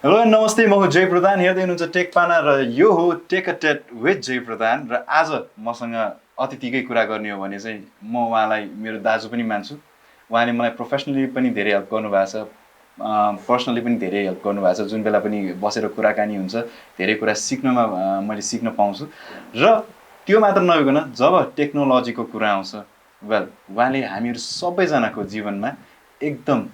Hello नमस्ते म जय प्रधान हेर्दै हुनुहुन्छ टेकपाना र यो हो tech-à-tête with जय प्रधान र आज मसँग अतिथिकै कुरा गर्ने हो भने चाहिँ म उहाँलाई मेरो दाजु पनि मान्छु उहाँले मलाई प्रोफेसनली पनि धेरै हेल्प गर्नुभएको छ पर्सनली पनि धेरै हेल्प गर्नुभएको छ जुन बेला पनि बसेर कुराकानी हुन्छ धेरै कुरा सिक्नमा मैले सिक्न पाउँछु र त्यो मात्र नभइकन जब टेक्नोलोजीको कुरा आउँछ वेल उहाँले हामीहरू सबैजनाको जीवनमा एकदम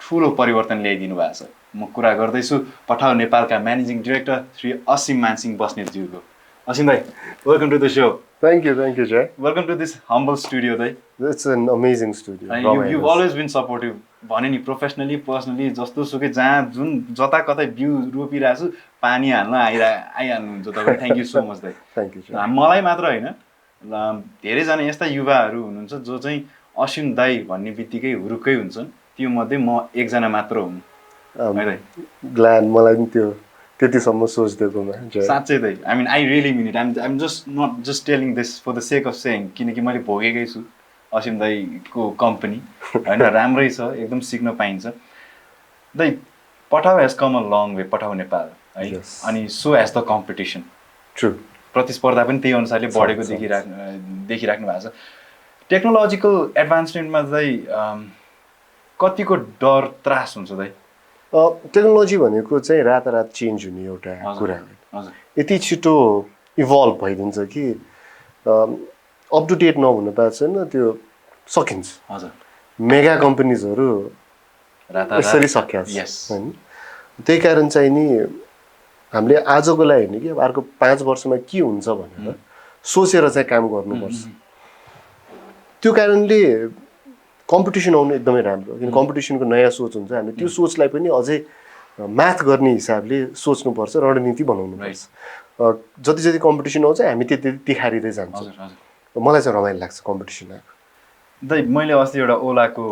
ठुलो परिवर्तन ल्याइदिनु भएको छ म कुरा गर्दैछु पठाउ नेपालका म्यानेजिङ डाइरेक्टर श्री असीम मान सिंह बस्नेतज्यूको असीम भाइ welcome to the show Thank you, Jai. Welcome to this humble studio दाइ It's an amazing studio. you've always been supportive भने नि प्रोफेसनली पर्सनली जस्तो सुकै जहाँ जुन जता कतै बिउ रोपिरहेको छु पानी हाल्न आइहाल्नुहुन्छ तपाईँ थ्याङ्क यू सो मच दाइ Thank you, Jai. मलाई मात्र होइन धेरैजना यस्ता युवाहरू हुनुहुन्छ जो चाहिँ असीम दाइ भन्ने बित्तिकै हुरुक्कै हुन्छन् त्यो मध्ये म एकजना मात्र हुँ Glad मलाई पनि त्यो त्यतिसम्म सोच्दिएकोमा साँच्चै दाइ I mean I really mean it I'm just not just telling this for the sake of saying किनकि मैले भोगेकै छु असीम दाइको कम्पनी होइन राम्रै छ एकदम सिक्न पाइन्छ दाइ पठाउ has come a long way पठाउ नेपाल है अनि so has the competition true प्रतिस्पर्धा पनि त्यही अनुसारले बढेको देखिराख्नु भएको छ टेक्नोलोजिकल एडभान्समेन्टमा चाहिँ कतिको डर त्रास हुन्छ दाइ टेक्नोलोजी भनेको चाहिँ रातारात चेन्ज हुने एउटा कुरा यति छिटो इभल्भ भइदिन्छ कि अप टु डेट नहुन पाएको छैन त्यो सकिन्छ मेगा कम्पनीजहरू यसरी सकिया होइन त्यही कारण चाहिँ नि हामीले आजको लागि होइन कि अब अर्को 5 वर्षमा के हुन्छ भनेर सोचेर चाहिँ काम गर्नुपर्छ त्यो कारणले कम्पिटिसन आउनु एकदमै राम्रो किन कम्पिटिसनको नयाँ सोच हुन्छ हामी त्यो सोचलाई पनि अझै म्याथ गर्ने हिसाबले सोच्नुपर्छ रणनीति बनाउनुपर्छ जति जति कम्पिटिसन आउँछ हामी त्यति तिखारिँदै जान्छौँ मलाई चाहिँ रमाइलो लाग्छ कम्पिटिसन आएको दाइ मैले अस्ति एउटा ओलाको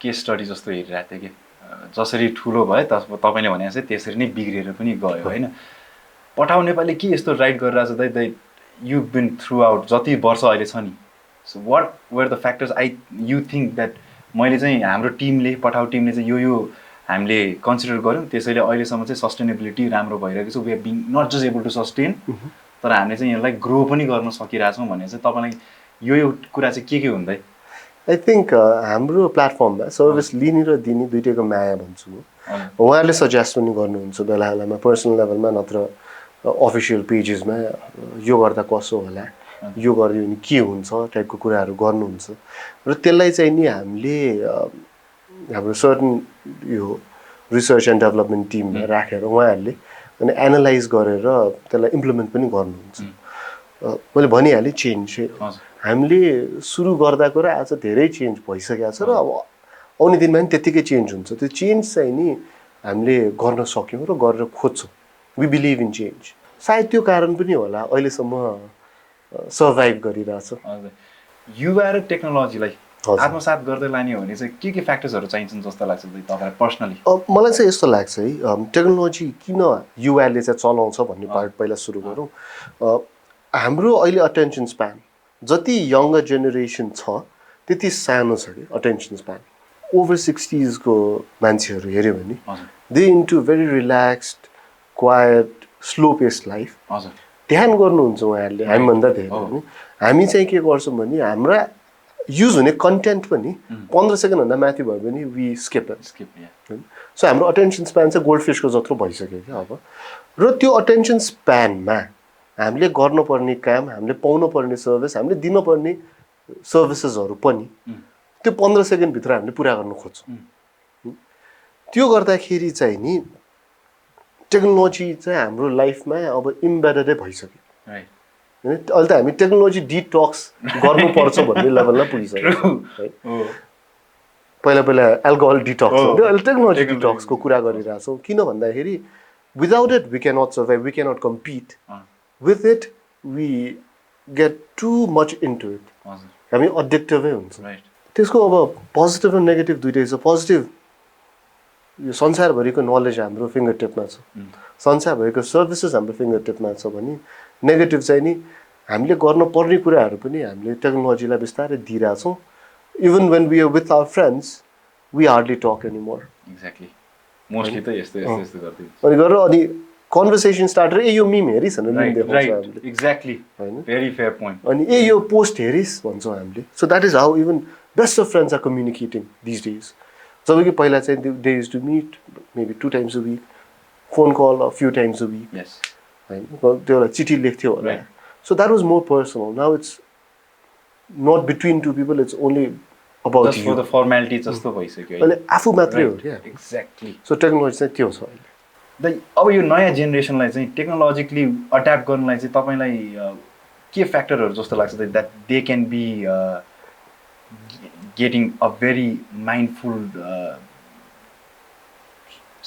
केस स्टडी जस्तो हेरिरहेको थिएँ कि जसरी ठुलो भयो तपाईँले भने चाहिँ त्यसरी नै बिग्रिएर पनि गयो होइन पठाउ नेपालले के यस्तो राइट गरिरहेको छ दाइ यु बिन थ्रु आउट जति वर्ष अहिले छ नि so what were the factors you think that मैले चाहिँ हाम्रो टिमले पठाउ टिमले चाहिँ यो हामीले कन्सिडर गऱ्यौँ त्यसैले अहिलेसम्म चाहिँ सस्टेनेबिलिटी राम्रो भइरहेको छ we are being not just able to sustain तर हामीले चाहिँ यसलाई ग्रो पनि गर्न सकिरहेछौँ भने चाहिँ तपाईँलाई यो कुरा चाहिँ के हुँदै आई थिङ्क हाम्रो प्लेटफर्ममा सर्भिस लिने र दिने दुइटैको माया भन्छु उहाँहरूले सजेस्ट पनि गर्नुहुन्छ बेला बेलामा पर्सनल लेभलमा नत्र अफिसियल पेजेसमा यो गर्दा कसो होला यो गरियो भने के हुन्छ टाइपको कुराहरू गर्नुहुन्छ र त्यसलाई चाहिँ नि हामीले हाम्रो सर्टन यो रिसर्च एन्ड डेभलपमेन्ट टिममा राखेर उहाँहरूले अनि एनालाइज गरेर त्यसलाई इम्प्लिमेन्ट पनि गर्नुहुन्छ मैले भनिहालेँ चेन्ज हामीले सुरु गर्दाको र आज धेरै चेन्ज भइसकेको छ र अब आउने दिनमा पनि त्यत्तिकै चेन्ज हुन्छ त्यो चेन्ज चाहिँ नि हामीले गर्न सक्यौँ र गरेर खोज्छौँ वी बिलिभ इन चेन्ज सायद त्यो कारण पनि होला अहिलेसम्म सर्भाइभ गरिरहेछ युवा र टेक्नोलोजीलाई आत्मसात गर्दै लाने हो भने चाहिँ के फ्याक्टर्सहरू चाहिन्छन् जस्तो लाग्छ तपाईँलाई पर्सनली मलाई चाहिँ यस्तो लाग्छ है टेक्नोलोजी किन युवाले चाहिँ चलाउँछ भन्ने पार्ट पहिला सुरु गरौँ हाम्रो अहिले अटेन्सन स्प्यान जति यङ्गर जेनेरेसन छ त्यति सानो छ कि अटेन्सन स्प्यान ओभर 60s को मान्छेहरू हेऱ्यो भने they into very relaxed quite slow paced life ध्यान गर्नुहुन्छ उहाँहरूले हामीभन्दा धेरै पनि हामी चाहिँ के गर्छौँ भने हाम्रा युज हुने कन्टेन्ट पनि 15 सेकेन्डभन्दा माथि भयो भने वी स्किप सो हाम्रो अटेन्सन स्प्यान चाहिँ गोल्ड फिसको जत्रो भइसक्यो क्या अब र त्यो अटेन्सन स्प्यानमा हामीले गर्नुपर्ने काम हामीले पाउनुपर्ने सर्भिस हामीले दिनुपर्ने सर्भिसेसहरू पनि त्यो 15 सेकेन्डभित्र हामीले पुरा गर्न खोज्छौँ त्यो गर्दाखेरि चाहिँ नि टेक्नोलोजी चाहिँ हाम्रो लाइफमा अब इम्बेडेडै भइसक्यो होइन अहिले त हामी टेक्नोलोजी डिटक्स गर्नुपर्छ भन्ने लेभलमा पुगिसक्यो है पहिला पहिला एल्कोहल डिटक्स हुन्थ्यो अहिले टेक्नोलोजी डिटक्सको कुरा गरिरहेछौँ किन भन्दाखेरि without it we cannot survive we cannot compete with it we get too much into it हामी एडिक्टिभै हुन्छ त्यसको अब पोजिटिभ र नेगेटिभ दुइटै छ पोजिटिभ यो संसारभरिको नलेज हाम्रो फिङ्गर टिपमा छ संसारभरिको सर्भिसेस हाम्रो फिङ्गर टिपमा छ भने नेगेटिभ चाहिँ नि हामीले गर्नुपर्ने कुराहरू पनि हामीले टेक्नोलोजीलाई बिस्तारै दिइरहेछौँ even when we are with our friends we hardly talk any more exactly mostly त यस्तो गर्दै अनि गरेर अनि कन्भर्सेसन स्टार्टर यो मिम हेरिस् भनेर मिम देखाउँछ राइट हामीले एक्ज्याक्टली होइन भेरी फेयर पोइन्ट अनि यो पोस्ट हेरिस् भन्छौँ हामीले so that is how even best of friends are communicating this days जब कि पहिला चाहिँ they use to meet maybe 2 times a week phone call a few times a week yes होइन त्यो एउटा चिठी लेख्थ्यो होला so that was more personal now it's not between two people it's only about just for the formality जस्तो भइसक्यो अहिले आफू मात्रै हो क्या एक्ज्याक्टली सो टेक्नोलोजी चाहिँ त्यो छ अहिले अब यो नयाँ जेनेरेसनलाई चाहिँ टेक्नोलोजिकली अड्याप्ट गर्नलाई चाहिँ तपाईँलाई के फ्याक्टरहरू जस्तो लाग्छ that they can be getting a very mindful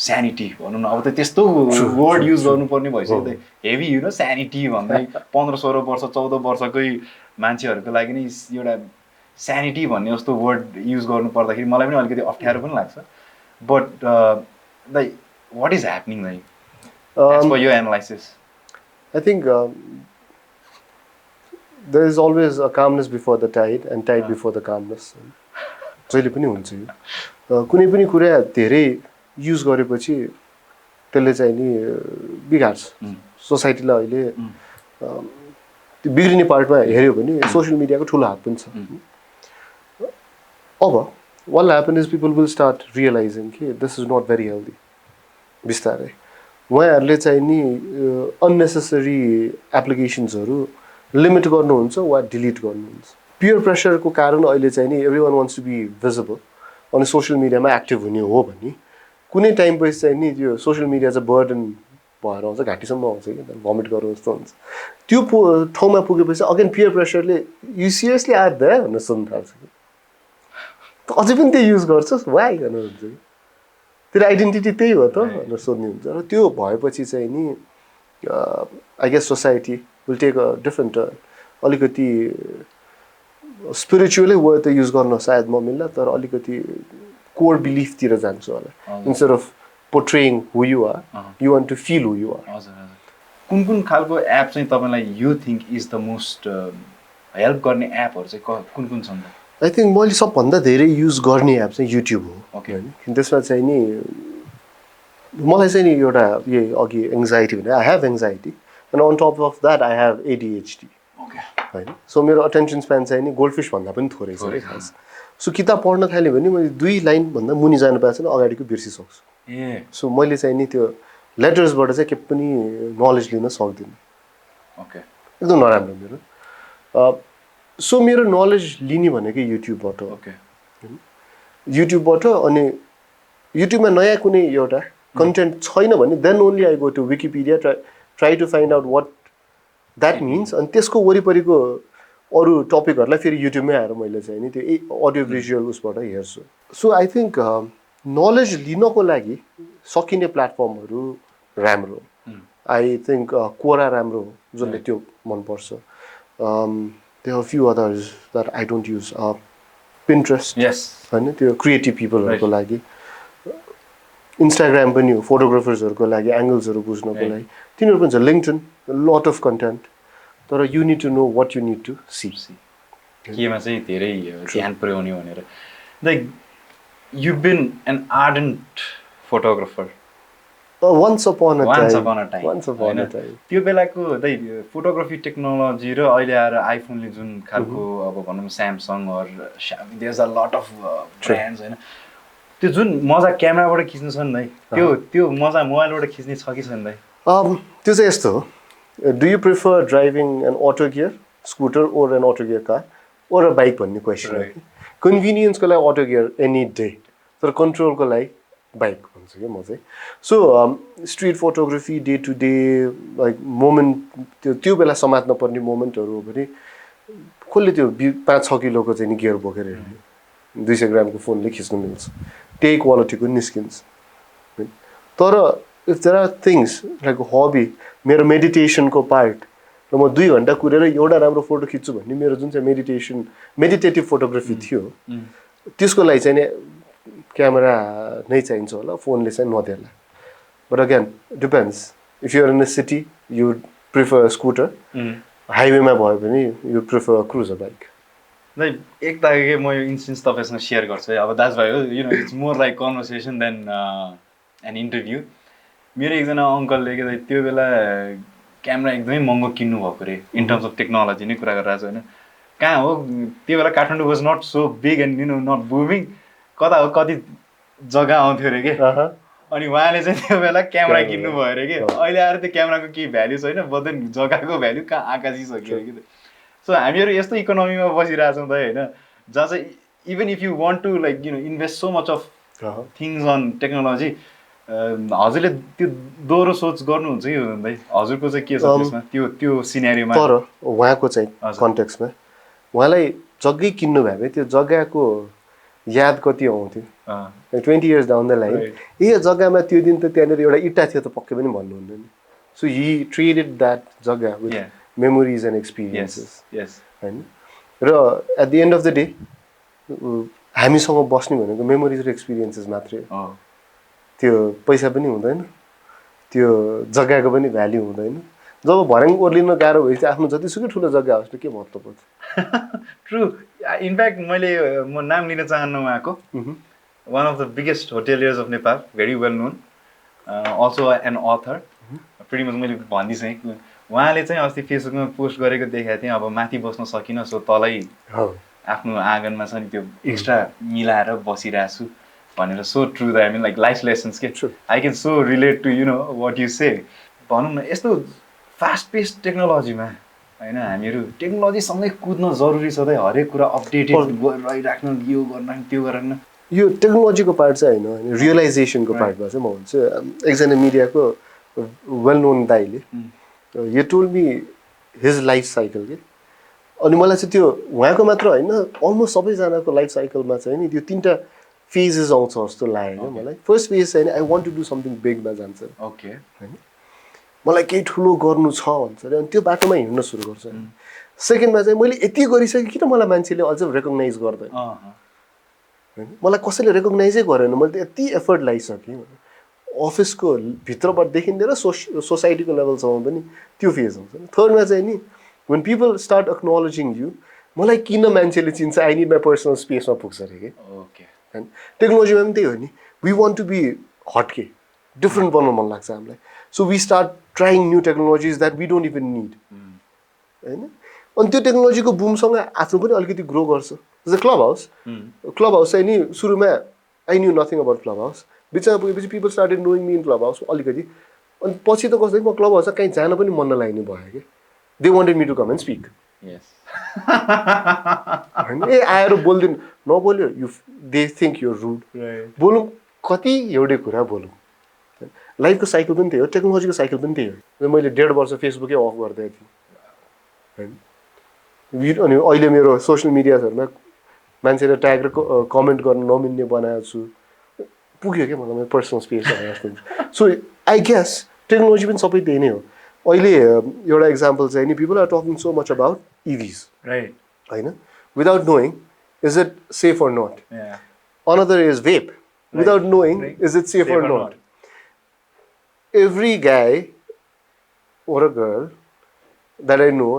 sanity भनौँ न अब त त्यस्तो वर्ड युज गर्नुपर्ने भइसक्यो हेभी यु नो स्यानिटी भन्दै 15-16 वर्ष 14 वर्षकै मान्छेहरूको लागि नै एउटा स्यानिटी भन्ने जस्तो वर्ड युज गर्नु पर्दाखेरि मलाई पनि अलिकति अप्ठ्यारो पनि लाग्छ but like what is happening like as per your analysis I think there is always a calmness before the tide and tide before the calmness. जहिले पनि हुन्छ यो कुनै पनि कुरा धेरै युज गरेपछि त्यसले चाहिँ नि बिगार्छ सोसाइटीलाई अहिले त्यो बिग्रिने पार्टमा हेऱ्यो भने सोसियल मिडियाको ठुलो हात पनि छ अब what will happen is people will start realizing कि this is not very healthy बिस्तारै उहाँहरूले चाहिँ नि अननेसेसरी एप्लिकेसन्सहरू लिमिट गर्नुहुन्छ वा डिलिट गर्नुहुन्छ पियर प्रेसरको कारण अहिले चाहिँ नि everyone wants to be visible अनि सोसियल मिडियामा एक्टिभ हुने हो भने कुनै टाइम पछि चाहिँ नि त्यो सोसियल मिडिया चाहिँ बर्डन भएर आउँछ घाँटीसम्म आउँछ कि भमिट गर्नु जस्तो हुन्छ त्यो ठाउँमा पुगेपछि अगेन पियर प्रेसरले यु सिरियसली आएर द भनेर सोध्नु थाल्छ कि अझै पनि त्यो युज गर्छस् वाइ भनेर हुन्छ कि तेरो आइडेन्टिटी त्यही हो त भनेर सोध्ने हुन्छ र त्यो भएपछि चाहिँ नि I guess society will take a different turn अलिकति स्पिरिचुअलै वर्ड त युज गर्न सायद म मिल्ला तर अलिकति कोर बिलिफतिर जान्छु होला instead of portraying who you are you want to feel who you are कुन कुन खालको एप चाहिँ तपाईँलाई you think is the most help गर्ने एपहरू चाहिँ कुन कुन छन् त आई थिङ्क मैले सबभन्दा धेरै युज गर्ने एप चाहिँ युट्युब हो ओके होइन त्यसमा चाहिँ नि मलाई चाहिँ नि एउटा यही अघि एङ्जाइटी भने I have anxiety and on top of that I have ADHD होइन सो मेरो अटेन्सन स्प्यान चाहिँ नि गोल्डफिस भन्दा पनि थोरै छ है खास सो किताब पढ्न थाल्यो भने मैले 2 लाइनभन्दा मुनि जानु पाएको छैन अगाडिको बिर्सिसक्छु ए सो मैले चाहिँ नि त्यो लेटर्सबाट चाहिँ के पनि नलेज लिन सक्दिनँ ओके एकदम नराम्रो मेरो सो मेरो नलेज लिने भनेकै युट्युबबाट हो ओके युट्युबबाट अनि युट्युबमा नयाँ कुनै एउटा कन्टेन्ट छैन भने then only I go to Wikipedia try to find out what that means अनि त्यसको वरिपरिको अरू टपिकहरूलाई फेरि युट्युबमै आएर मैले चाहिँ नि त्यो अडियो भिजुअल उसबाट हेर्छु सो आई थिङ्क नलेज लिनको लागि सकिने प्लेटफर्महरू राम्रो आई थिङ्क कोरा राम्रो हो जसले त्यो मनपर्छ there are a few others that I don't use Pinterest yes होइन त्यो क्रिएटिभ पिपलहरूको लागि इन्स्टाग्राम पनि हो फोटोग्राफर्सहरूको लागि एङ्गल्सहरू बुझ्नको लागि तिनीहरू पनि छ लिङ्क्डइन लट अफ कन्टेन्ट तर you need to know what you need to see केमा चाहिँ धेरै ध्यान पुर्याउने भनेर like you been an ardent photographer once upon a time time त्यो बेलाको फोटोग्राफी टेक्नोलोजी र अहिले आएर आइफोनले जुन खालको अब भनौँ Samsung there is a lot of brands होइन त्यो जुन मजा क्यामेराबाट खिच्नु छ नि त्यो मजा मोबाइलबाट खिच्ने छ कि छैन त्यो चाहिँ यस्तो हो do you prefer driving an auto gear scooter or an auto gear car or a bike भन्ने क्वेसन हो कन्भिनियन्सको लागि अटो गियर एनी डे तर कन्ट्रोलको लागि बाइक भन्छु क्या म चाहिँ so street photography day to day like moment त्यो बेला समात्न पर्ने मोमेन्टहरू हो भने कसले त्यो 5-6 किलोको चाहिँ नि गियर बोकेर हिँड्ने 200 ग्रामको फोनले खिच्नु मिल्छ त्यही क्वालिटीको निस्किन्छ तर if there are things like hobby मेरो मेडिटेसनको पार्ट र म 2 घन्टा कुरेर एउटा राम्रो फोटो खिच्छु भन्ने मेरो जुन चाहिँ मेडिटेटिभ फोटोग्राफी थियो त्यसको लागि चाहिँ नि क्यामेरा नै चाहिन्छ होला फोनले चाहिँ नदेला but again depends if you're in a city you prefer scooter हाइवेमा भयो भने you prefer cruiser bike like एकताकै म यो इन्स्टेन्स तपाईँसँग सेयर गर्छु है अब दाजुभाइ हो you know it's more like conversation than an interview मेरो एकजना अङ्कलले के त्यो बेला क्यामेरा एकदमै महँगो किन्नु भएको अरे इन टर्म्स अफ टेक्नोलोजी नै कुरा गरिरहेको छ होइन कहाँ हो त्यो बेला Kathmandu was not so big and not booming कता हो कति जग्गा आउँथ्यो अरे कि अनि उहाँले चाहिँ त्यो बेला क्यामेरा किन्नु भयो अरे कि अहिले आएर त्यो क्यामेराको केही भ्याल्यु छैन बदेन जग्गाको भ्याल्यु कहाँ आकाशिसक्यो अरे कि सो हामीहरू यस्तो इकोनोमीमा बसिरहेछौँ त होइन जहाँ चाहिँ even if you want to like invest so much of things on technology हजुरले त्यो दोहोरो सोच गर्नुहुन्छ कि हुँदै हजुरको चाहिँ के छ त्यसमा त्यो सिनेरियोमा तर उहाँको चाहिँ कन्टेक्स्टमा उहाँलाई जग्गै किन्नु भयो भने त्यो जग्गाको याद कति आउँथ्यो 20 years डाउन द लाइन यो जग्गामा त्यो दिन त त्यहाँनिर एउटा इट्टा थियो त पक्कै पनि भन्नुहुन्न नि सो हि ट्रेडेड द्याट जग्गा विथ मेमोरिज एन्ड एक्सपिरियन्सेस होइन र at the end of the day हामीसँग बस्ने भनेको मेमोरिज र एक्सपिरियन्सेस मात्रै हो त्यो पैसा पनि हुँदैन त्यो जग्गाको पनि भ्याल्यु हुँदैन जब भर्याङ ओर्लिन गाह्रो भएपछि आफ्नो जतिसुकै ठुलो जग्गा होस् न के मतलब पर्छ ट्रु इनफ्याक्ट म नाम लिन चाहन्न उहाँको one of the biggest hoteliers of Nepal very well known also an author pretty much मैले भनिदिएँ उहाँले चाहिँ अस्ति फेसबुकमा पोस्ट गरेको देखाएको थिएँ अब माथि बस्न सकिनँ सो तलै आफ्नो आँगनमा छ नि त्यो एक्स्ट्रा मिलाएर बसिरहेको छु भनेर so true the I mean like life lessons के I can so relate to what you say भनौँ न यस्तो फास्ट पेस टेक्नोलोजीमा होइन हामीहरू टेक्नोलोजीसँगै कुद्न जरुरी छ त हरेक कुरा अपडेटेड गरिराख्नु यो गर्न त्यो गर्न यो टेक्नोलोजीको पार्ट चाहिँ होइन रियलाइजेसनको पार्टमा चाहिँ म भन्छु एकजना मिडियाको वेल नोन दाइले यो told me his life cycle के अनि मलाई चाहिँ त्यो उहाँको मात्र होइन अलमोस्ट सबैजनाको लाइफ साइकलमा चाहिँ नि त्यो 3टा फेजेस आउँछ जस्तो लाग्यो मलाई फर्स्ट फेज चाहिँ I want to do something बिगमा जान्छ ओके होइन मलाई केही ठुलो गर्नु छ भन्छ अरे अनि त्यो बाटोमा हिँड्न सुरु गर्छ सेकेन्डमा चाहिँ मैले यति गरिसकेँ किन मलाई मान्छेले अझ रेकगनाइज गर्दैन होइन मलाई कसैले रेकगनाइजै गरेन मैले त यति एफर्ट लगाइसकेँ अफिसको भित्रबाटदेखि लिएर सोसाइटीको लेभलसम्म पनि त्यो फेज हुन्छ थर्डमा चाहिँ नि when people start acknowledging you मलाई किन मान्छेले चिन्छ आई निड माई पर्सनल स्पेसमा पुग्छ अरे कि होइन टेक्नोलोजीमा पनि त्यही हो नि we want to be hot के डिफ्रेन्ट बनाउनु मन लाग्छ हामीलाई so we start trying new technologies that we don't even need होइन अनि त्यो टेक्नोलोजीको बुमसँग आफ्नो पनि अलिकति ग्रो गर्छ जस्तै क्लब हाउस चाहिँ नि सुरुमा I knew nothing about club house बिचमा पुगेपछि people started knowing me in club house अलिकति अनि पछि त कस्तो म क्लब हाउसमा कहीँ जान पनि मन नलाग्ने भयो कि they wanted me to come and speak होइन ए आएर बोलिदिनु नबोल्यो you they think you're rude बोलौँ कति एउटै कुरा बोलौँ लाइफको साइकल पनि त्यही हो टेक्नोलोजीको साइकल पनि त्यही हो मैले 1.5 वर्ष फेसबुकै अफ गर्दै थिएँ होइन अनि अहिले मेरो सोसियल मिडियाजहरूमा मान्छेले ट्याग र कमेन्ट गर्न नमिल्ने बनाएको छु पुग्यो क्या मलाई personal space so I guess technology पनि सबै त्यही नै हो अहिले एउटा इक्जाम्पल चाहिँ नि people are talking so much about EVs right होइन without knowing is it safe or not another is vape without knowing is it safe or not every guy or a girl that I know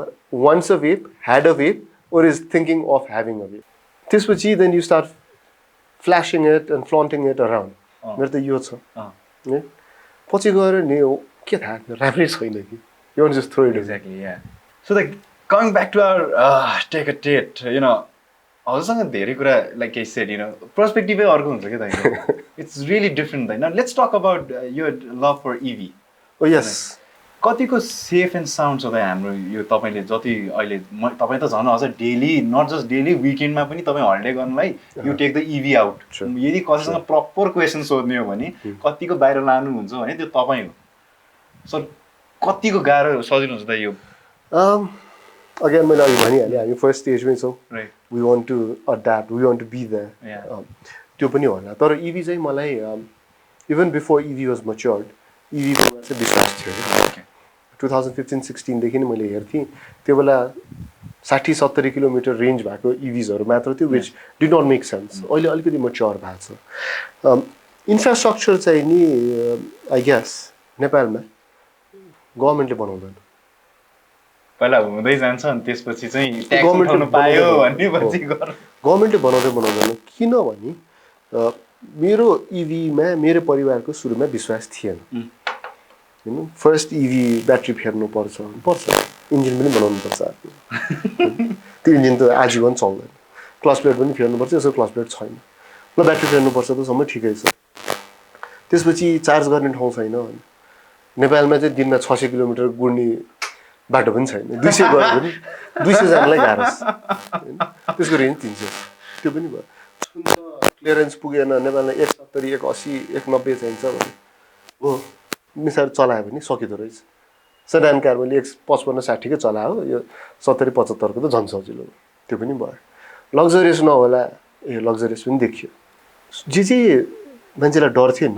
wants a vape, had a vape, or is thinking of having a vape. त्यसपछि then you start flashing it and flaunting it around. मेरो त यो छ पछि गएर नि के थाहा राम्रै छैन कि you want to just throw it exactly yeah so like coming back to our tech-à-tête हजुरसँग धेरै कुरा like I said पर्सपेक्टिभै अर्को हुन्छ क्या त it's really different now let's talk about your love for EV oh yes कतिको safe and sound छ त हाम्रो यो तपाईले जति अहिले तपाई त झन् अझ डेली नट जस्ट डेली विकेन्डमा पनि तपाई हलिडे गर्नलाई you take the EV out यदि कसैसँग प्रपर क्वेसन सोध्ने हो भने कतिको बाहिर लानु हुन्छ भने त्यो तपाई हो सो कतिको गाह्रो सजिलो हुन्छ त यो अगेन मैले अघि भनिहालेँ हामी फर्स्ट स्टेजमै छौँ we want to adapt we want to be there त्यो पनि होला तर EV चाहिँ मलाई even before EV was matured EVमा चाहिँ विश्वास थियो 2015-16 देखि नै मैले हेर्थेँ त्यो बेला 60-70 किलोमिटर रेन्ज भएको इभिजहरू मात्र थियो which did not make sense अहिले अलिकति मच्योर भएको छ इन्फ्रास्ट्रक्चर चाहिँ नि आई गेस नेपालमा गभर्मेन्टले बनाउँदैन पहिला हुँदै जान्छ अनि त्यसपछि चाहिँ ट्याक्स उठाउन पायो भन्ने पछि गर गभर्मेन्टले बनाउँदैन किनभने मेरो इभीमा मेरो परिवारको सुरुमा विश्वास थिएन हैन फर्स्ट इभी ब्याट्री फेर्नुपर्छ इन्जिन पनि बनाउनुपर्छ त्यो इन्जिन त आजीवन चल्दैन क्लच प्लेट पनि फेर्नुपर्छ यसो क्लच प्लेट छैन ल ब्याट्री फेर्नुपर्छ त सम्म ठिकै छ त्यसपछि चार्ज गर्ने ठाउँ छैन नेपालमा चाहिँ दिनमा 600 किलोमिटर गुड्ने बाटो पनि छैन 200 गयो भने 200 जनालाई गाह्रो छ त्यसको रेन्ज 300 त्यो पनि भयो क्लियरेन्स पुगेन नेपालमा 170 180 190 चाहिन्छ भने हो मिसार चलायो भने सकिँदो रहेछ सेडान कार मैले 155 60 कै चलायो यो 70 75 को त झन् सजिलो त्यो पनि भयो लग्जरियस नहोला लग्जरियस पनि देखियो जे मान्छेलाई डर थियो नि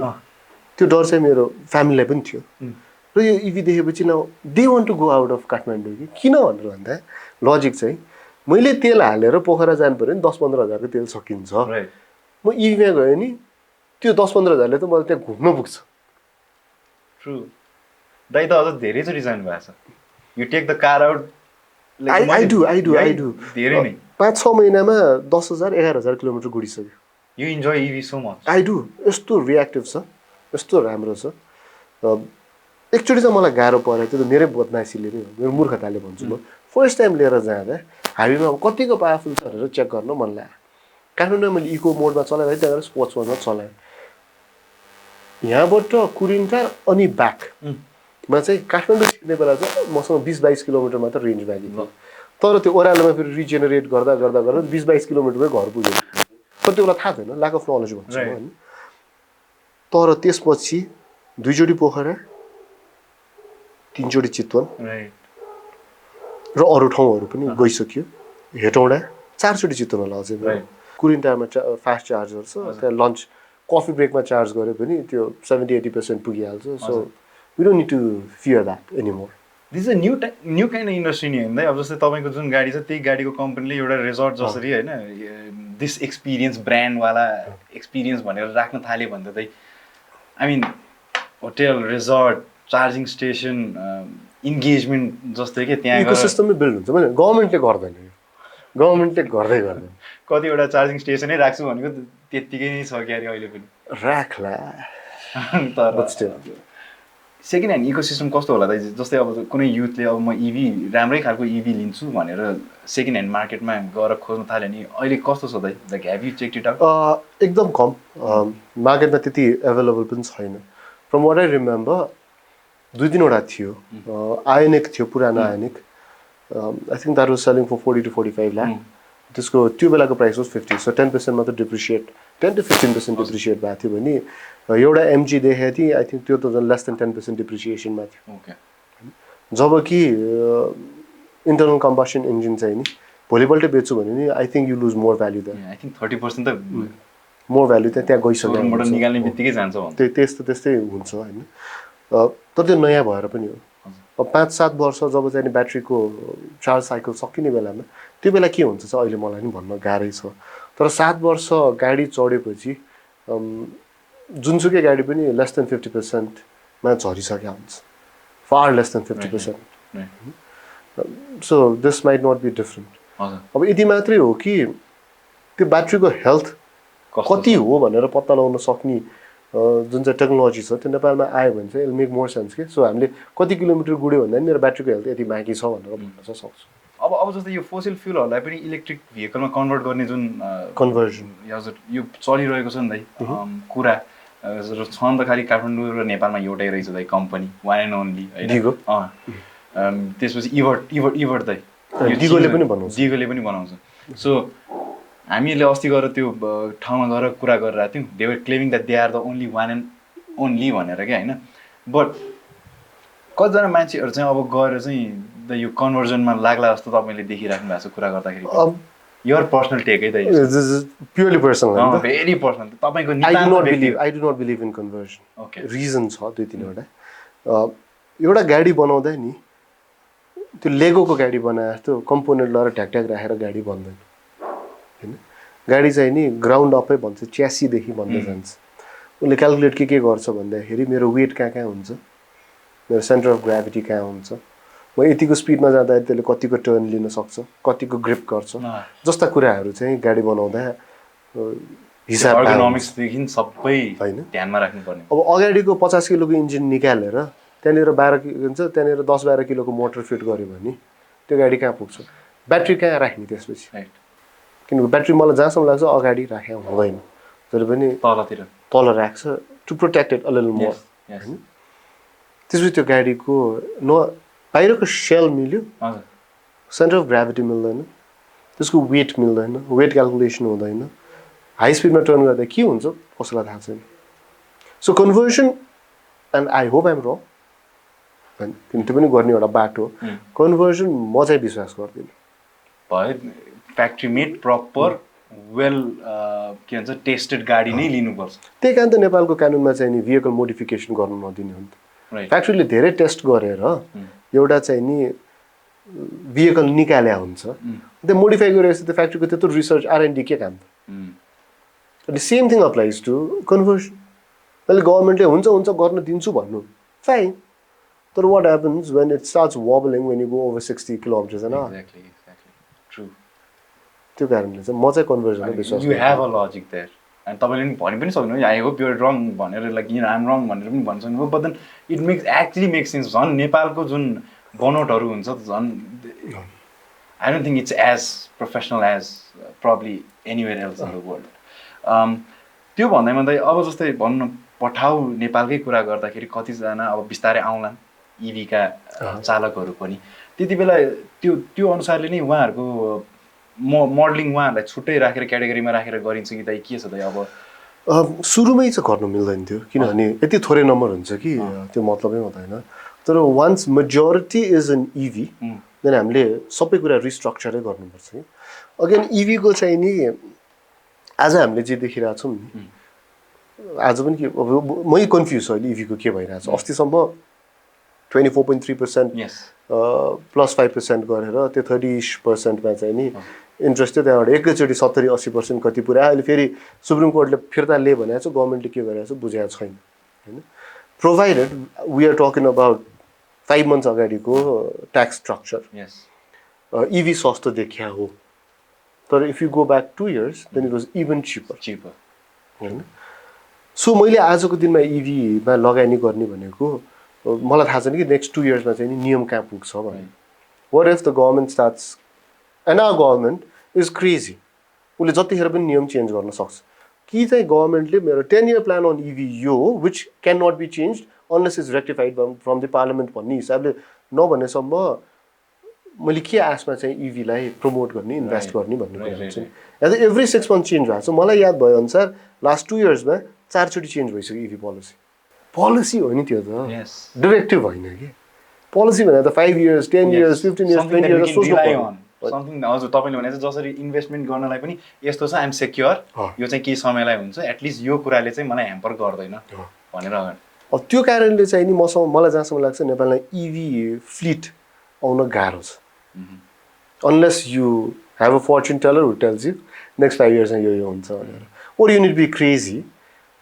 त्यो डर चाहिँ मेरो फ्यामिलीलाई पनि थियो र यो इभी देखेपछि न they want to go out of Kathmandu कि किन भनेर भन्दा लजिक चाहिँ मैले तेल हालेर पोखरा जानु पर्यो नि 10-15 हजारको तेल सकिन्छ म इभीमा गएँ नि त्यो 10-15 हजारले त मलाई त्यहाँ घुम्न पुग्छ ट्रु दाइ त अझ धेरै चोटि जानु भएको छ you take the car out I do धेरै नै 5-6 महिनामा 10,000 11,000 किलोमिटर गुडिसक्यो you enjoy EV so much I do यस्तो रियाक्टिभ छ यस्तो राम्रो छ एकचोटि चाहिँ मलाई गाह्रो पऱ्यो त्यो त मेरै बदमासीले नै हो मेरो मूर्खताले भन्छु म फर्स्ट टाइम लिएर जाँदा हाइवेमा कतिको पावरफुल छ भनेर चेक गर्न मन लाग्यो काठमाडौँमा मैले इको मोडमा चलाएँ त्यहाँ गएर स्पोर्ट्स मोडमा चलाएँ यहाँबाट कुरिन्टा अनि ब्याकमा चाहिँ काठमाडौँ छिर्ने बेला चाहिँ मसँग 20-22 किलोमिटर मात्र रेन्ज बाँकी थियो तर त्यो ओह्रालोमा फेरि रिजेनेरेट गर्दा 20-22 किलोमिटरमै घर पुग्यो तर त्यो बेला थाहा थिएन ल्याक अफ नलेज भन्छु म होइन तर त्यसपछि 2 चोटि पोखरा 3 चोटि चितवन र अरू ठाउँहरू पनि गइसक्यो हेटौँडा 4 चोटि चितवन होला अझै कुरिन्टामा फास्ट चार्जर छ त्यहाँ लन्च कफी ब्रेकमा चार्ज गरे पनि त्यो 70-80% पुगिहाल्छ so we don't need to fear that anymore this a new kind of industry नि होइन अब जस्तै तपाईँको जुन गाडी छ त्यही गाडीको कम्पनीले एउटा रिजोर्ट जसरी होइन दिस एक्सपिरियन्स ब्रान्डवाला एक्सपिरियन्स भनेर राख्न थाल्यो भने त I mean hotel resort charging station engagement जस्तै के त्यहाँ इकोसिस्टमै बिल्ड हुन्छ भने गभर्मेन्टले गर्दैन गभर्मेन्टले गर्दैन कतिवटा चार्जिङ स्टेसनै राख्छु भनेको त्यत्तिकै नै छ क्यारे अहिले पनि राख्ला तर सेकेन्ड ह्यान्ड इकोसिस्टम कस्तो होला त जस्तै अब कुनै युथले अब म इभी राम्रै खालको इभी लिन्छु भनेर सेकेन्ड ह्यान्ड मार्केटमा गएर खोज्न थाल्यो नि अहिले कस्तो छ त like have you check it out एकदम कम मार्केटमा त्यति एभाइलेबल पनि छैन फ्रम वाट आई रिमेम्बर 2-3 वटा थियो आयोनिक थियो पुरानो Ioniq I think that was selling for 40 to 45 lakh त्यसको त्यो बेलाको प्राइस वाज 50 सो 10% मात्र डिप्रिसिएट 10 to 15% डिप्रिसिएट भएको थियो भने एउटा एमजी देखेको थिएँ आई थिङ्क त्यो त झन् लेस देन 10% डिप्रिसिएसनमा थियो जब कि इन्टरनल कम्बसन इन्जिन चाहिँ नि भोलिपल्ट बेच्छु भने नि I think you lose more value there I think 30% त मोर भ्याल्यु त्यहाँ गइसक्यो मोडल निकाल्ने बित्तिकै जान्छ भन्नु त्यस्तै हुन्छ होइन तर त्यो नयाँ भएर पनि हो अब 5-7 वर्ष जब चाहिँ ब्याट्रीको चार्ज साइकल सकिने बेलामा त्यो बेला के हुन्छ चाहिँ अहिले मलाई नि भन्न गाह्रै छ तर 7 वर्ष गाडी चढेपछि जुनसुकै गाडी पनि लेस देन 50% मा झरिसक्यो हुन्छ far less than 50% so this might not be different अब यति मात्रै हो कि त्यो ब्याट्रीको हेल्थ कति हो भनेर पत्ता लगाउन सक्ने जुन चाहिँ टेक्नोलोजी छ त्यो नेपालमा आयो भने चाहिँ इट मेक मोर सेन्स के सो हामीले कति किलोमिटर गुड्यो भन्दा पनि मेरो ब्याट्रीको हेल्थ यति बाँकी छ भनेर भन्न चाहिँ सक्छु अब जस्तै यो फोसिल फ्युलहरूलाई पनि इलेक्ट्रिक भेहिकलमा कन्भर्ट गर्ने जुन कन्भर्जन यो चलिरहेको छ नि दाइ कुरा छ नि त खालि काठमाडौँ र नेपालमा एउटै रहेछ दाइ कम्पनी वान एन्ड ओन्ली होइन त्यसपछि इभर्ट दाइ डिगोले पनि बनाउँछ सो हामीले अस्ति गएर त्यो ठाउँमा गएर कुरा गरिरहेको थियौँ they were claiming that they are the only one and only भनेर क्या होइन बट कतिजना मान्छेहरू चाहिँ अब गएर चाहिँ यो कन्भर्जनमा लाग्ला जस्तो तपाईँले देखिराख्नु भएको छ कुरा गर्दाखेरि योर पर्सनल टेक है त प्योरली पर्सनल भेरी पर्सनल तपाईँको I do not believe in conversion okay reason छ 2-3 एउटा गाडी बनाउँदा नि त्यो लेगोको गाडी बनाए जस्तो कम्पोनेन्ट लगाएर ढ्याक राखेर गाडी बन्दैन हैन गाडी चाहिँ नि ग्राउन्ड अपै भन्छ च्यासीदेखि भन्दै जान्छ उसले क्याल्कुलेट के गर्छ भन्दाखेरि मेरो वेट कहाँ हुन्छ मेरो सेन्टर अफ ग्राभिटी कहाँ हुन्छ म यतिको स्पिडमा जाँदा त्यसले कतिको टर्न लिन सक्छ कतिको ग्रिप गर्छ जस्ता कुराहरू चाहिँ गाडी बनाउँदा हिसाब अर्गोनोमिक्सदेखि सबै होइन ध्यानमा राख्नुपर्ने। अब अगाडिको 50 किलोको इन्जिन निकालेर त्यहाँनिर 12 हुन्छ त्यहाँनिर 10-12 किलोको मोटर फिट गर्यो भने त्यो गाडी कहाँ पुग्छ? ब्याट्री कहाँ राख्ने त्यसपछि? राइट। किनभने ब्याट्री मलाई जहाँसम्म लाग्छ अगाडि राख्या हुँदैन, तर पनि तल राख्छ to protect it a little more होइन। त्यसपछि त्यो गाडीको बाहिरको सेल मिल्यो, सेन्टर अफ ग्राभिटी मिल्दैन, त्यसको वेट मिल्दैन, वेट क्यालकुलेसन हुँदैन, हाई स्पिडमा टर्न गर्दा के हुन्छ कसैलाई थाहा छैन। So conversion, and I hope I'm wrong होइन, किन त्यो पनि गर्ने एउटा बाटो हो। कन्भर्सन म चाहिँ विश्वास गर्दिनँ। भयो फ्याक्ट्री मेड प्रपर वेल के भन्छ टेस्टेड गाडी नै लिनुपर्छ। त्यही कारण त नेपालको कानुनमा चाहिँ नि भेहिकल मोडिफिकेसन गर्नु नदिने हो नि त। फ्याक्ट्रीले धेरै टेस्ट गरेर एउटा चाहिँ नि भेहिकल निकाल्या हुन्छ, त्यो मोडिफाई गरेपछि त्यो फ्याक्ट्रीको त्यत्रो रिसर्च R&D के काम त? Same thing applies to conversion. अहिले गभर्मेन्टले हुन्छ हुन्छ गर्न दिन्छु भन्नु फाइन, तर what happens when it starts wobbling when you go over 60 kilometres an hour? True. त्यो कारणले चाहिँ म चाहिँ कन्भर्सनमा विश्वास गर्छु। You have a logic there. अनि तपाईँले पनि पनि सक्नु आई होप युआर रङ भनेर लाइक आइम रङ भनेर पनि भन्छ नि, but then it makes sense. झन् नेपालको जुन बनोटहरू हुन्छ झन् I don't think it's as professional as probably anywhere else in the world. त्यो भन्दैमा त अब जस्तै भनौँ न पठाउ नेपालकै कुरा गर्दाखेरि कतिजना अब बिस्तारै आउलान् इभीका चालकहरू पनि, त्यति बेला त्यो अनुसारले नै उहाँहरूको मोडलिङ उहाँहरूलाई छुट्टै राखेर क्याटेगोरीमा राखेर गरिन्छ कि दाइ के छ दाइ? अब सुरुमै चाहिँ गर्नु मिल्दैन थियो, किनभने यति थोरै नम्बर हुन्छ कि त्यो मतलबै हुँदैन। तर once majority is an EV then हामीले सबै कुरा रिस्ट्रक्चरै गर्नुपर्छ कि। अगेन इभीको चाहिँ नि आज हामीले जे देखिरहेको छौँ नि, आज पनि के अब मै कन्फ्युज छु अहिले इभीको के भइरहेछ। अस्तिसम्म 24.3% प्लस 5% गरेर त्यो 30% चाहिँ नि इन्ट्रेस्ट थियो, त्यहाँबाट एकैचोटि 70-80% कति पुऱ्यायो। अहिले फेरि सुप्रिम कोर्टले फिर्ता ले भनेको छ, गभर्मेन्टले के गरेको छ बुझाएको छैन होइन। Provided we are talking about 5 months अगाडिको ट्याक्स स्ट्रक्चर इभी सस्तो देखिया हो, तर if you go back 2 years then it was even cheaper होइन। सो मैले आजको दिनमा इभीमा लगानी गर्ने भनेको मलाई थाहा छैन कि नेक्स्ट 2 yearsमा चाहिँ नियम कहाँ पुग्छ भने। What if the government starts and our government is crazy, उसले जतिखेर पनि नियम चेन्ज गर्न सक्छ कि चाहिँ गभर्मेन्टले मेरो 10-year प्लान अन इभी यो हो which can not be change unless is rectified from the parliament भन्ने हिसाबले नभनेसम्म मैले के आशमा चाहिँ इभीलाई प्रमोट गर्ने इन्भेस्ट गर्ने भन्ने कुरा हुन्छ नि। एभ्री 6 months चेन्ज भएको छ। मलाई याद भयो अनुसार लास्ट 2 yearsमा 4 चोटि चेन्ज भइसक्यो इभी पोलिसी हो नि त्यो त, डिरेक्टिभ होइन कि। पोलिसी भनेर त 5 years 10 years 15 years 20 years सोच्नु पर्यो। हजुर तपाईँले भने चाहिँ जसरी इन्भेस्टमेन्ट गर्नलाई पनि यस्तो छ आइएम सेक्योर, यो चाहिँ केही समयलाई हुन्छ, एटलिस्ट यो कुराले चाहिँ मलाई ह्याम्पर गर्दैन भनेर अगाडि। अब त्यो कारणले चाहिँ नि मलाई जहाँसम्म लाग्छ नेपाललाई इभी फ्लिट आउन गाह्रो छ unless you have a fortune teller who tells you next 5 yearsमा यो हुन्छ भनेर, or you need be crazy.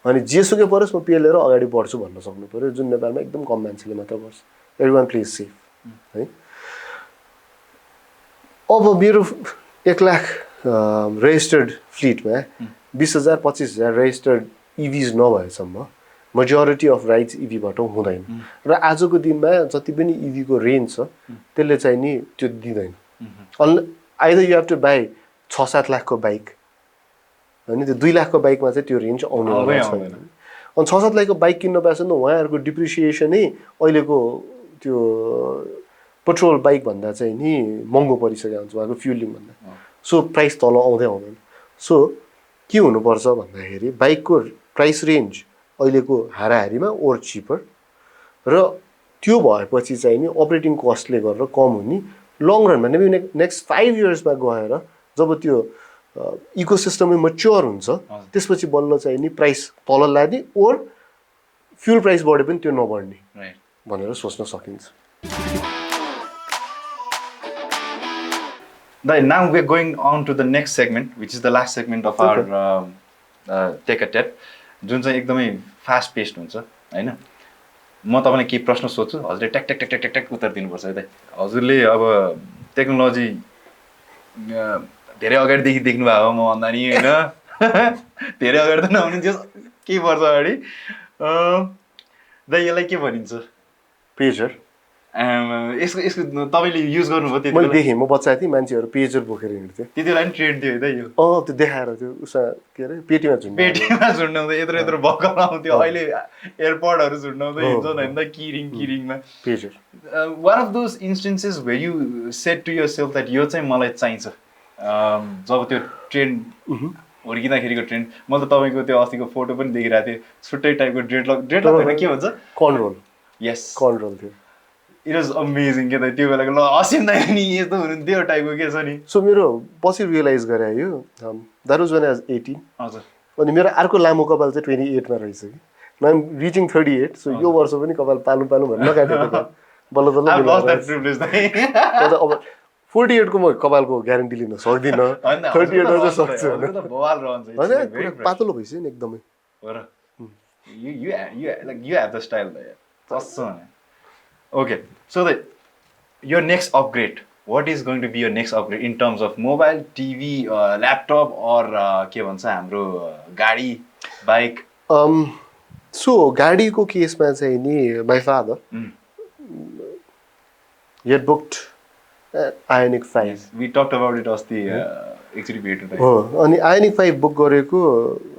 अनि जेसुकै परोस् म पेल लिएर अगाडि बढ्छु भन्न सक्नु पऱ्यो, जुन नेपालमा एकदम कम मान्छेले मात्र गर्छ। एभ्रिवान प्लिज सेफ है। अब मेरो 1 लाख रेजिस्टर्ड फ्लिटमा 20,000 25,000 रेजिस्टर्ड इभिज नभएसम्म मेजोरिटी अफ राइड्स इभीबाट हुँदैन। र आजको दिनमा जति पनि इभीको रेन्ज छ त्यसले चाहिँ नि त्यो दिँदैन। Either you have to buy 6-7 लाखको बाइक होइन, त्यो 2 लाखको बाइकमा चाहिँ त्यो रेन्ज आउने छैन। अनि 6-7 लाखको बाइक किन्न पाएछ नि उहाँहरूको डिप्रिसिएसनै अहिलेको त्यो पेट्रोल बाइक भन्दा चाहिँ नि महँगो परिसकेको हुन्छ उहाँको फ्युलिङ भन्दा। सो प्राइस तल आउँदै आउँदैन। सो के हुनुपर्छ भन्दाखेरि बाइकको प्राइस रेन्ज अहिलेको हाराहारीमा ओर चिपर, र त्यो भएपछि चाहिँ नि अपरेटिङ कस्टले गरेर कम हुने लङ रनमा नेक्स्ट 5 yearsमा गएर जब त्यो इकोसिस्टमै मच्योर हुन्छ त्यसपछि बल्ल चाहिँ नि प्राइस तल लाने ओर फ्युल प्राइस बढे पनि त्यो नबढ्ने भनेर सोच्न सकिन्छ। Now we're going on to the next segment, which is the last segment of our tech-à-tête, जुन चाहिँ एकदमै फास्ट पेस्ड हुन्छ होइन। म तपाईँलाई केही प्रश्न सोध्छु, हजुरले ट्याक ट्याक ट्याक ट्याक ट्याक उत्तर दिनुपर्छ है। हजुरले अब टेक्नोलोजी धेरै अगाडिदेखि देख्नु भएको म भन्दा नि होइन, धेरै अगाडि त नहुन्थ्यो केही वर्ष अगाडि दाइ यसलाई के भनिन्छ पेजर यसको यसको तपाईँले युज गर्नुभयो त्यति मैले बेला देखेँ म बच्चा थिएँ मान्छेहरू पेजर बोकेर हिँड्थ्यो त्यति बेला नि ट्रेन्ड थियो है दाइ यो त्यो देखाएर त्यो उसमा के अरे पेटीमा झुन्ड्याएर पेटीमा झुन्डाउँदै यत्रो यत्रो भर्खर आउँथ्यो अहिले एयरपोर्टहरू झुन्डाउँदै हिँड्छन् होइन त किरिङमा pager one of those instances where you set to yourself that यो चाहिँ मलाई चाहिन्छ जब त्यो ट्रेन्ड हुर्किँदाखेरिको ट्रेन्ड मैले त तपाईँको त्यो अस्तिको फोटो पनि देखिरहेको थिएँ छुट्टै टाइपको ड्रेडलक होइन के भन्छ कर्नरोल यस कर्नरोल थियो इट वाज अमेजिङ के त त्यो बेलाको ल असिम दाइ नि यस्तो हुनुहुन्थ्यो टाइपको के छ नि सो मेरो पछि रियलाइज गरेँ यो द्याट वाज वेन एज 18 हजुर अनि मेरो अर्को लामो कपाल चाहिँ 28मा रहेछ कि नाइ एम रिचिङ 38 सो यो वर्ष पनि कपाल पालु भन्नु नकाटेको बल्ल बल्ल अब 48 को म कपालको ग्यारेन्टी लिन सक्दिनँ 38 चाहिँ सक्छु होइन पातलो भइसक्यो नि एकदमै हो र you have the style there कस्तो भने okay so your next upgrade what is going to be your next upgrade in terms of mobile TV laptop or के भन्छ हाम्रो गाडी बाइक सो गाडीको केसमा चाहिँ नि my father he had booked Ioniq 5 yes, we talked about it as the actually भेटेर हो अनि Ioniq 5 बुक गरेको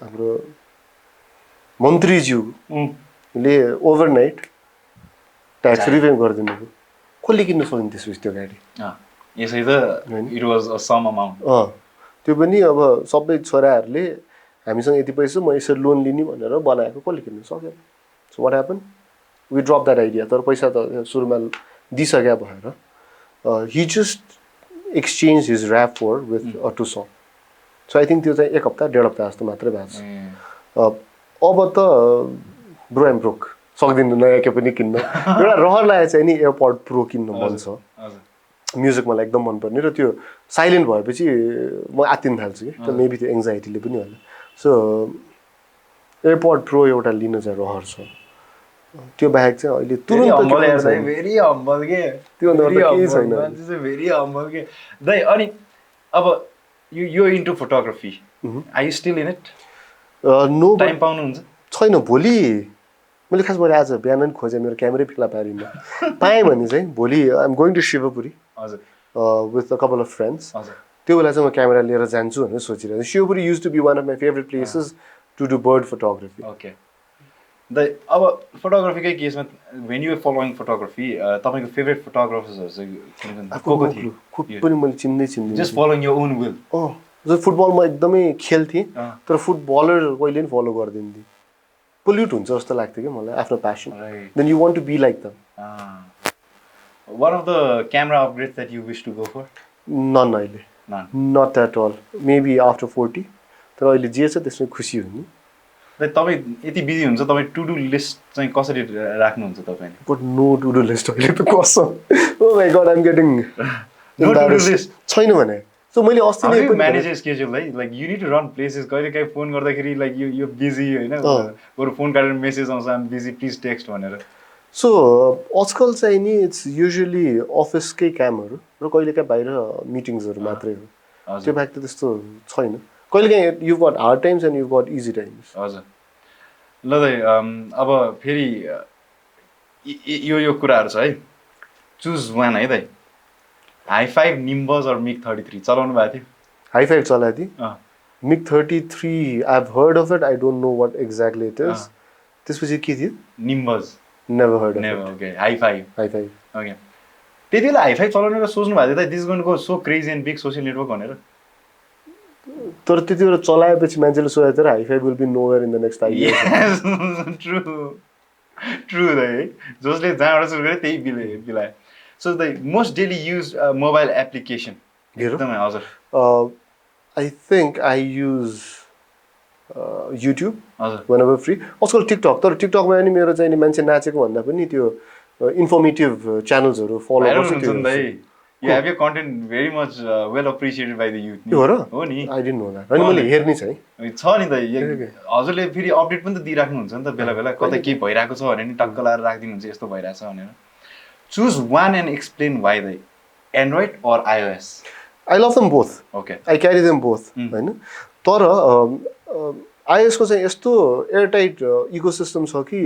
हाम्रो मन्त्रीज्यूले ओभरनाइट ट्याक्स रिभेन्ट गरिदिनु भयो कसले किन्न सक्ने त्यसपछि त्यो गाडी यसै त it was a some amount त्यो पनि अब सबै छोराहरूले हामीसँग यति पैसा म यसरी लोन लिने भनेर बनाएको कसले किन्न सकेन so what happen we drop that idea तर पैसा त सुरुमा दिइसक्या भएर he just exchanged his RAV4 with a Tucson. So I think त्यो चाहिँ एक हप्ता डेढ हप्ता जस्तो मात्रै भएको छ अब त ब्रो एम ब्रोक सक्दिनँ नयाँ के पनि किन्न एउटा रहर लागेको चाहिँ नि एयरपोर्ट प्रो किन्नु मन छ म्युजिक मलाई एकदम मनपर्ने र त्यो साइलेन्ट भएपछि म आत्तिन थाल्छु कि त मेबी त्यो एङ्जाइटीले पनि होला सो एयरपोर्ट प्रो एउटा लिन चाहिँ रहर छ त्यो बाहेक चाहिँ अहिले तुरुन्त भेरी हम्बल के त्योभन्दा केही छैन मान्छे चाहिँ भेरी हम्बल के दाइ अनि अब यो into photography are you still in it no time पाउनुहुन्छ छैन भोलि मैले खास मैले आज बिहान नि खोजेँ मेरो क्यामेरै फेला पारिनँ पाएँ भने चाहिँ भोलि I am going to Shivapuri हजुर with a couple of friends हजुर त्यो बेला चाहिँ म क्यामेरा लिएर जान्छु भनेर सोचिरहेको Shivapuri used to be one of my favourite places to do bird photography okay दाइ अब फोटोग्राफीकै केसमा वेन यु फलोइङ फोटोग्राफी तपाईँको फेभरेट फोटोग्राफर्सहरू चाहिँ को थियो पनि मैले चिन्दिनँ just following your own will जो फुटबलमा एकदमै खेल्थेँ तर फुटबलर कहिले पनि फलो गरिदिन्थेँ पोल्युट हुन्छ जस्तो लाग्थ्यो कि मलाई आफ्नो passion then you want to be like them one of the camera upgrade that you wish to go for none अहिले not at all maybe after 40 तर अहिले जे छ त्यसमा खुसी हुनु तपाईँ यति बिजी हुन्छ तपाईँ टु डु लिस्ट चाहिँ कसरी राख्नुहुन्छ तपाईँले but no to do list अहिले त कसम oh my god I am getting no to do list छैन भने सो मैले अस्ति नै पनि म्यानेज स्केड्युल है like you need to run places कहिलेकाहीँ फोन गर्दाखेरि लाइक यो बिजी होइन बरु फोन काटेर मेसेज आउँछ आम बिजी प्लिज टेक्स्ट भनेर सो आजकल चाहिँ नि इट्स युजुअली अफिसकै कामहरू र कहिलेकाहीँ बाहिर मिटिङ्सहरू मात्रै हो त्यो बाहेक त त्यस्तो छैन कहिलेकाहीँ you got hard times and you got easy times हजुर ल दाइ अब फेरि यो कुराहरू छ है चुज वान है दाइ हाई फाइभ निम्बस अर मिग 33 चलाउनु भएको थियो हाई फाइभ चलाएको थिएँ MiG 33 I have heard of it I don't know what exactly it is त्यसपछि के थियो Nimbuzz never heard never okay hi five okay त्यति बेला हाई फाइभ चलाउनु सोच्नु भएको थियो this going go so crazy and big social network भनेर तर त्यति बेला चलाएपछि मान्छेले सोधेको थियो hi five will be nowhere in the next 5 years true है जसले जहाँबाट सुरु गरे त्यही बिलायो so the most daily use mobile application एकदमै हजुर I think I use YouTube हजुर वेन एभर फ्री आजकल टिकटक तर टिकटकमा पनि मेरो चाहिँ नि मान्छे नाचेको भन्दा पनि त्यो इन्फर्मेटिभ च्यानल्सहरू फलो गर्छु You have your content very much well appreciated by the youth. हो नि आई डिडन्ट नो दैट अनि मैले हेर्ने छ है छ नि त हजुरले फेरि अपडेट पनि त दिइराख्नुहुन्छ नि त बेला बेला कतै के भइरहेको छ भने नि टक्क लाएर राखिदिनुहुन्छ यस्तो भइरहेछ भनेर choose one and explain why the Android or iOS I love them both okay I carry them both हैन तर आइएसको चाहिँ यस्तो एयरटाइट इकोसिस्टम छ कि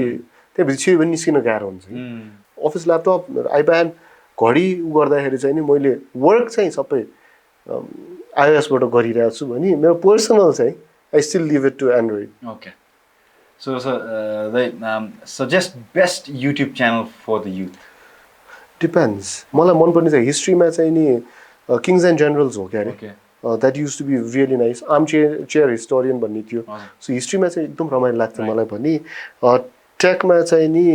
त्यहाँभित्र छिर्यो भने निस्किन गाह्रो हुन्छ कि अफिस ल्यापटप आइप्याड घडी गर्दाखेरि चाहिँ नि मैले वर्क चाहिँ सबै आइओएसबाट गरिरहेको छु भने मेरो पर्सनल चाहिँ I still leave it to Android Okay. So they suggest best YouTube channel for the youth. Depends मलाई मनपर्ने चाहिँ हिस्ट्रीमा चाहिँ नि किङ्स एन्ड जेनरल्स हो क्या अरे Okay. That used to be really nice armchair historian भन्ने थियो हजुर. सो हिस्ट्रीमा चाहिँ एकदम रमाइलो लाग्थ्यो Right. मलाई भने टेकमा चाहिँ नि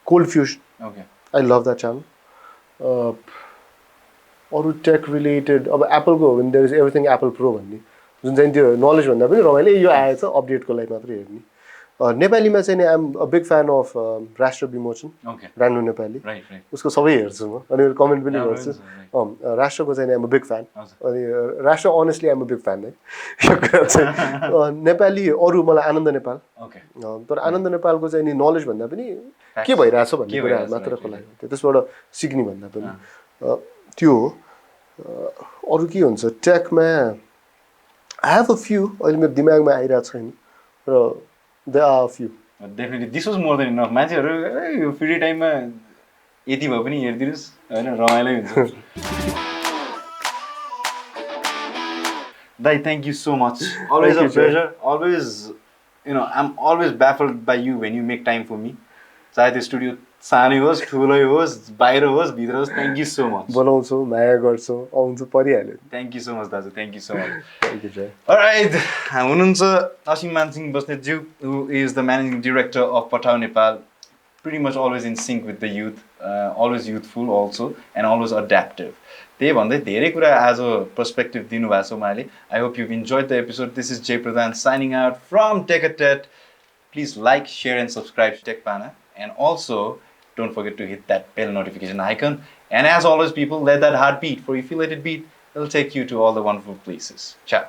cold fusion Okay. I love that channel अरू टेक रिलेटेड अब एप्पलको हो भने there is everything Apple pro भन्ने जुन चाहिँ त्यो नलेज भन्दा पनि रमाइलो यो आएछ अपडेटको लागि मात्रै हेर्ने नेपालीमा चाहिँ नि I'm a big fan of राष्ट्र विमोचन Okay. Ranu Nepali Right. Right. उसको सबै हेर्छु म अनि कमेन्ट पनि Yeah, गर्छु right. राष्ट्रको चाहिँ आइएम अ बिग फ्यान हजुर. अनि राष्ट्र honestly I'm a big fan है यो कुरा चाहिँ नेपाली अरू मलाई आनन्द नेपाल Okay. तर आनन्द नेपालको चाहिँ नि नलेज भन्दा पनि के भइरहेछ भन्ने कुराहरू मात्र लागि थियो त्यसबाट सिक्ने भन्दा पनि त्यो हो अरू के हुन्छ टेकमा आई हेभ अ फ्यु अहिले मेरो दिमागमा आइरहेको छैन र they are a few Definitely. This was more than enough. मान्छेहरू यो फ्री टाइममा यति भए पनि हेरिदिनुहोस् होइन रमाइलो हुन्छ. Dai, thank you so much. Always Thank a you, Jai. pleasure. Always, I'm always baffled by you when you make time for me. चाहे त्यो स्टुडियो सानै होस् ठुलै होस् बाहिर होस् भित्र होस् थ्याङ्क यू सो मच. बोलाउँछौ माया गर्छौ आउँछु परिहाल्यो थ्याङ्क यू सो मच दाजु thank you so much. Thank you Jay Alright, हुनुहुन्छ Asheem Man Singh Basnyat ज्यू, who is the managing director of Patao Nepal. Pretty much always in sync with the youth, always youthful also, and always adaptive. त्यही भन्दै धेरै कुरा as a perspective दिनुभएको छ उहाँले. I hope you've enjoyed the episode. This is Jai Pradhan signing out from tech-à-tête. Please like, share and subscribe to TechPana. And also, don't forget to hit that bell notification icon. And as always, people, let that heart beat. For if you let it beat, it'll take you to all the wonderful places. Ciao.